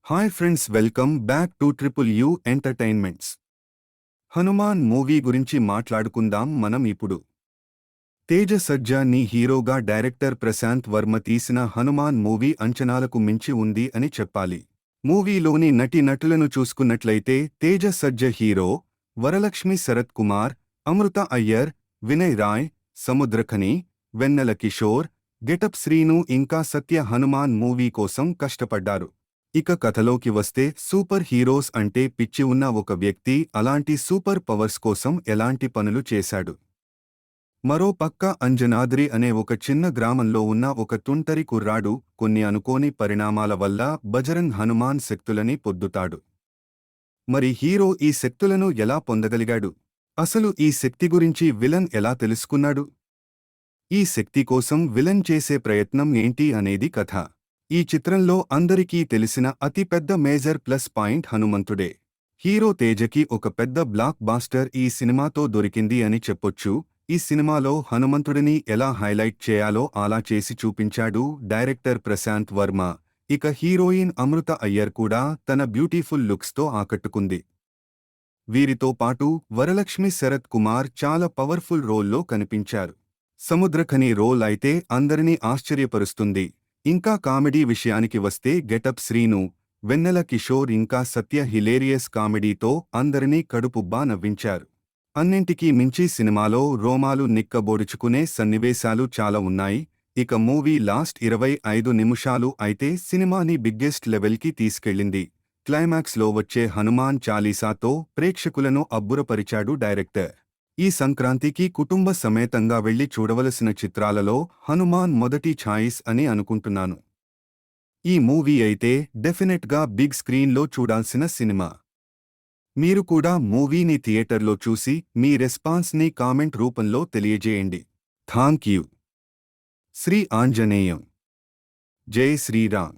Hi friends, welcome back to triple you entertainments. Hanuman movie గురించి మాట్లాడుకుందాం మనం ఇప్పుడు. తేజ సజ్జా ని హీరోగా డైరెక్టర్ ప్రశాంత్ వర్మ తీసిన హనుమాన్ మూవీ అంచనాలకు మించి ఉంది అని చెప్పాలి. మూవీలోని నటులను చూసుకున్నట్లయితే తేజ సజ్జ హీరో, వరలక్ష్మి శరత్ కుమార్, అమృత అయ్యర్, వినయ్ రాయ్, సముద్రఖని, వెన్నెల కిషోర్, గెటప్ శ్రీను ఇంకా సత్య హనుమాన్ మూవీ కోసం కష్టపడ్డారు. ఇక కథలోకి వస్తే సూపర్ హీరోస్ అంటే పిచ్చి ఉన్న ఒక వ్యక్తి అలాంటి సూపర్ పవర్స్ కోసం ఎలాంటి పనులు చేశాడు. మరో పక్క అంజనాద్రి అనే ఒక చిన్న గ్రామంలో ఉన్న ఒక తుంటరి కుర్రాడు కొన్ని అనుకోని పరిణామాల వల్ల బజరంగ్ హనుమాన్ శక్తులని పొద్దుతాడు. మరి హీరో ఈ శక్తులను ఎలా పొందగలిగాడు? అసలు ఈ శక్తి గురించి విలన్ ఎలా తెలుసుకున్నాడు? ఈ శక్తి కోసం విలన్ చేసే ప్రయత్నం ఏంటి అనేది కథ. ఈ చిత్రంలో అందరికీ తెలిసిన అతి పెద్ద మేజర్ ప్లస్ పాయింట్ హనుమంతుడే. హీరో తేజకి ఒక పెద్ద బ్లాక్ బాస్టర్ ఈ సినిమాతో దొరికింది అని చెప్పొచ్చు. ఈ సినిమాలో హనుమంతుడిని ఎలా హైలైట్ చేయాలో అలా చేసి చూపించాడు డైరెక్టర్ ప్రశాంత్ వర్మ. ఇక హీరోయిన్ అమృత అయ్యర్ కూడా తన బ్యూటిఫుల్ లుక్స్తో ఆకట్టుకుంది. వీరితో పాటు వరలక్ష్మి శరత్ కుమార్ చాలా పవర్ఫుల్ రోల్లో కనిపించారు. సముద్రఖని రోల్ అయితే అందరినీ ఆశ్చర్యపరుస్తుంది. ఇంకా కామెడీ విషయానికి వస్తే గెటప్ శ్రీను, వెన్నెల కిషోర్ ఇంకా సత్య హిలేరియస్ కామెడీతో అందరినీ కడుపుబ్బా నవ్వించారు. అన్నింటికీ మించి సినిమాలో రోమాలు నిక్కబోడుచుకునే సన్నివేశాలు చాలా ఉన్నాయి. ఇక మూవీ లాస్ట్ 25 నిమిషాలు అయితే సినిమాని బిగ్గెస్ట్ లెవెల్కి తీసుకెళ్ళింది. క్లైమాక్స్లో వచ్చే హనుమాన్ చాలీసాతో ప్రేక్షకులను అబ్బురపరిచాడు డైరెక్టర్. ఈ సంక్రాంతికి కుటుంబ సమేతంగా వెళ్లి చూడవలసిన చిత్రాలలో హనుమాన్ మొదటి ఛాయిస్ అని అనుకుంటున్నాను. ఈ మూవీ అయితే డెఫినెట్గా బిగ్ స్క్రీన్లో చూడాల్సిన సినిమా. మీరు కూడా మూవీని థియేటర్లో చూసి మీ రెస్పాన్స్ని కామెంట్ రూపంలో తెలియజేయండి. Thank you. శ్రీ ఆంజనేయం. జై శ్రీరామ్.